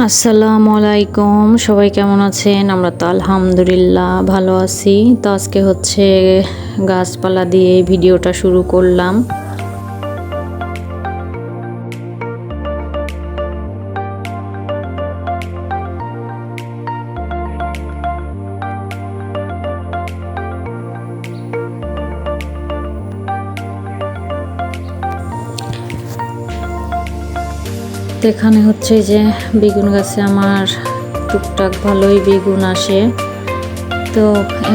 আসসালামু আলাইকুম, সবাই কেমন আছেন? আমরা তো আলহামদুলিল্লাহ ভালো আছি। তো আজকে হচ্ছে গাছপালা দিয়ে ভিডিওটা শুরু করলাম। এখানে হচ্ছে যে বেগুন গাছে আমার টুকটাক ভালোই বেগুন আসে, তো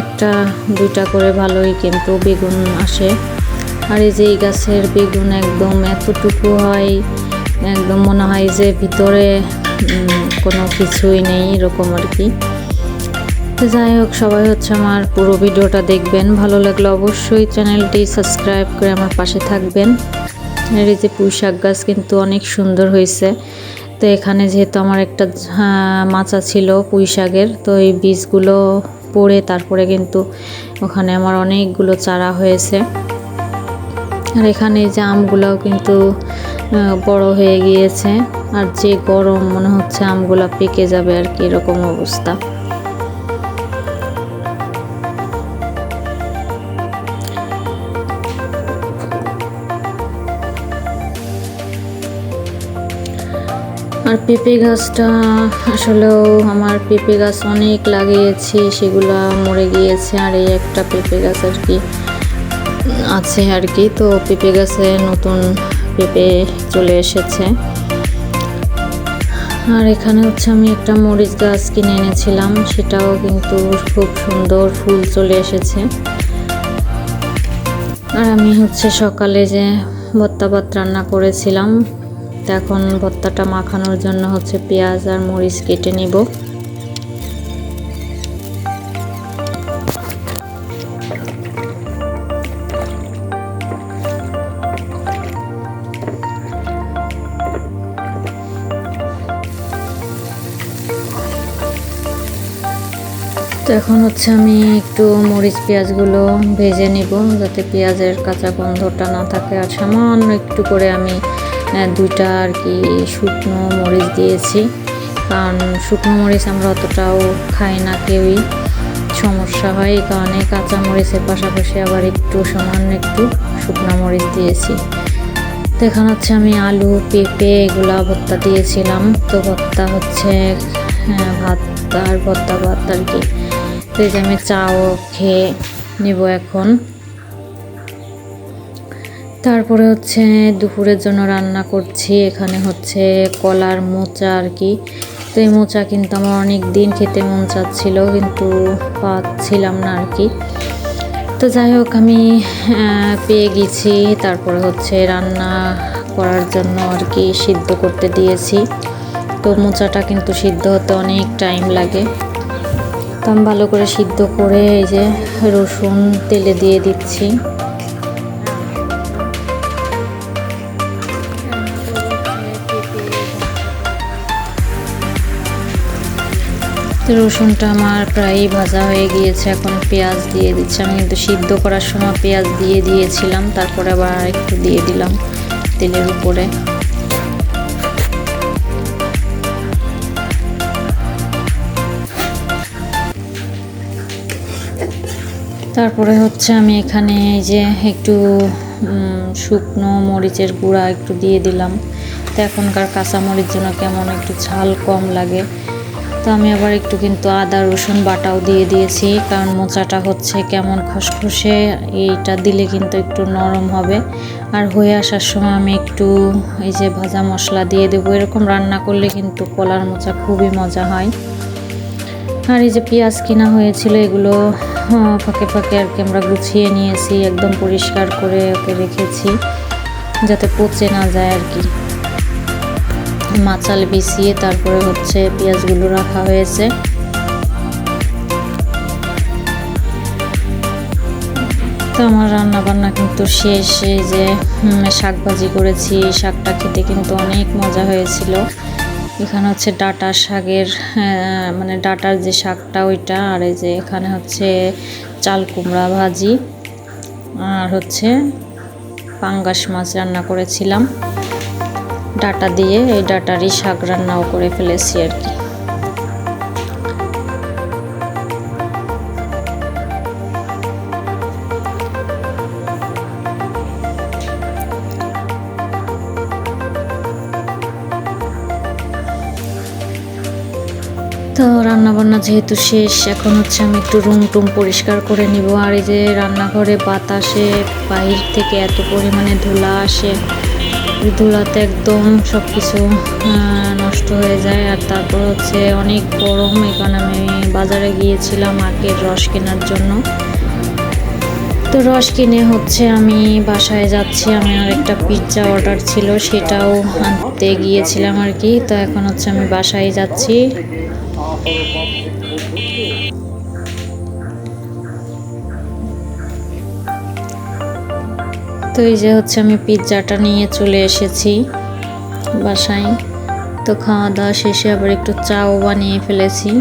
একটা দুইটা করে ভালোই কিন্তু বেগুন আসে। আর এই যে এই গাছের বেগুন একদম এতটুকু হয়, একদম মনে হয় যে ভিতরে কোনো কিছুই নেই, এরকম আর কি। তো যাই হোক, সবাই হচ্ছে আমার পুরো ভিডিওটা দেখবেন, ভালো লাগলে অবশ্যই চ্যানেলটি সাবস্ক্রাইব করে আমার পাশে থাকবেন। আর এই যে পুঁই শাক গাছ কিন্তু অনেক সুন্দর হয়েছে। তো এখানে যেহেতু আমার একটা মাচা ছিল পুঁই শাকের, তো এই বীজগুলো পড়ে তারপরে কিন্তু ওখানে আমার অনেকগুলো চারা হয়েছে। আর এখানে এই যে আমগুলাও কিন্তু বড় হয়ে গিয়েছে, আর যে গরম মনে হচ্ছে আমগুলা পেকে যাবে আর কি, এরকম অবস্থা। আর পেঁপে গাছটা আসলেও আমার পেঁপে গাছ অনেক লাগিয়েছি, সেগুলো মরে গিয়েছে। আর এই একটা পেঁপে গাছ আর কি আছে আর কি। তো পেঁপে গাছে নতুন পেঁপে চলে এসেছে। আর এখানে হচ্ছে আমি একটা মরিচ গাছ কিনে এনেছিলাম, সেটাও কিন্তু খুব সুন্দর ফুল চলে এসেছে। আর আমি হচ্ছে সকালে যে ভর্তা ভাত রান্না করেছিলাম, তো এখন ভর্তাটা মাখানোর জন্য হচ্ছে পেঁয়াজ আর মরিচ কেটে নিব। তো এখন হচ্ছে আমি একটু মরিচ পেঁয়াজগুলো ভেজে নিব, যাতে পেঁয়াজের কাঁচা গন্ধটা না থাকে। আর সামান্য একটু করে আমি দুইটা আর কি শুকনো মরিচ দিয়েছি, কারণ শুকনো মরিচ আমরা অতটাও খাই না কেউই, সমস্যা হয়। এই কারণে কাঁচা মরিচের পাশাপাশি আবার একটু সামান্য একটু শুকনো মরিচ দিয়েছি। তো এখানে হচ্ছে আমি আলু পেঁপে এগুলা ভর্তা দিয়েছিলাম। তো ভর্তা হচ্ছে ভাত আর ভর্তা ভাত আর কি। তো এই যে আমি চাও খেয়ে নিব এখন। তারপরে হচ্ছে দুপুরের জন্য রান্না করছি। এখানে হচ্ছে কলার মোচা আর কি। তো এই মোচা কিন্তু আমার অনেক দিন খেতে মন চাচ্ছিল, কিন্তু পাচ্ছিলাম না আর কি। তো যাই হোক, আমি পেয়ে গেছি। তারপরে হচ্ছে রান্না করার জন্য আর কি সিদ্ধ করতে দিয়েছি। তো মোচাটা কিন্তু সিদ্ধ হতে অনেক টাইম লাগে। তো আমি ভালো করে সিদ্ধ করে এই যে রসুন তেলে দিয়ে দিচ্ছি। রসুনটা আমার প্রায় ভাজা হয়ে গিয়েছে, এখন পেঁয়াজ দিয়ে দিচ্ছি। আমি কিন্তু সিদ্ধ করার সময় পেঁয়াজ দিয়ে দিয়েছিলাম, তারপরে আবার একটু দিয়ে দিলাম তেলের উপরে। তারপরে হচ্ছে আমি এখানে এই যে একটু শুকনো মরিচের গুঁড়া একটু দিয়ে দিলাম। তো এখনকার কাঁচা মরিচ যেন কেমন একটু ঝাল কম লাগে। তো আমি আবার একটু কিন্তু আদা রসুন বাটাও দিয়ে দিয়েছি, কারণ মোচাটা হচ্ছে কেমন খসখসে, এইটা দিলে কিন্তু একটু নরম হবে। আর হয়ে আসার সময় আমি একটু এই যে ভাজা মশলা দিয়ে দেবো। এরকম রান্না করলে কিন্তু কলার মোচা খুবই মজা হয়। আর এই যে পেঁয়াজ কিনা হয়েছিল, এগুলো ফাঁকে ফাঁকে আর কি আমরা গুছিয়ে নিয়েছি, একদম পরিষ্কার করে ওকে রেখেছি যাতে পচে না যায় আর কি। মাচাল বিছিয়ে তারপরে হচ্ছে পেঁয়াজগুলো রাখা হয়েছে। তো আমার রান্না বান্না কিন্তু শেষ। এই যে শাক ভাজি করেছি, শাকটা খেতে কিন্তু অনেক মজা হয়েছিল। এখানে হচ্ছে ডাঁটা শাকের মানে ডাঁটার যে শাকটা ওইটা, আর এই যে এখানে হচ্ছে চাল কুমড়া ভাজি, আর হচ্ছে পাঙ্গাস মাছ রান্না করেছিলাম। ডাটা দিয়ে, এই ডাটারই শাক রান্নাও করে ফেলেছি আর কি। তো রান্নাবান্না যেহেতু শেষ, এখন হচ্ছে আমি একটু রুম টুম পরিষ্কার করে নিব। আর এই যে রান্নাঘরে বাতাসে বাহির থেকে এত পরিমাণে ধুলা আসে, এই ধুলাতে একদম সব কিছু নষ্ট হয়ে যায়। আর তারপর হচ্ছে অনেক গরম, এখন আমি বাজারে গিয়েছিলাম আখের রস কেনার জন্য। তো রস কিনে হচ্ছে আমি বাসায় যাচ্ছি। আমি আর একটা পিৎজা অর্ডার ছিল, সেটাও আনতে গিয়েছিলাম আর কি। তো এখন হচ্ছে আমি বাসায় যাচ্ছি। তো এই যে হচ্ছে আমি পিৎজাটা নিয়ে চলে এসেছি বাসায়। তো খাওয়া দাওয়া শেষে আবার একটু চাও বানিয়ে ফেলেছি।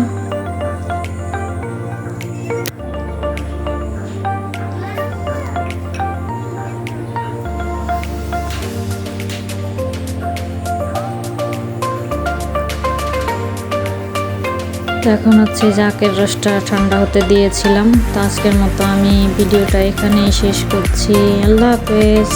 তো এখন হচ্ছে যে আখের রসটা ঠান্ডা হতে দিয়েছিলাম। তো আজকের মতো আমি ভিডিওটা এখানেই শেষ করছি। আল্লাহ হাফেজ।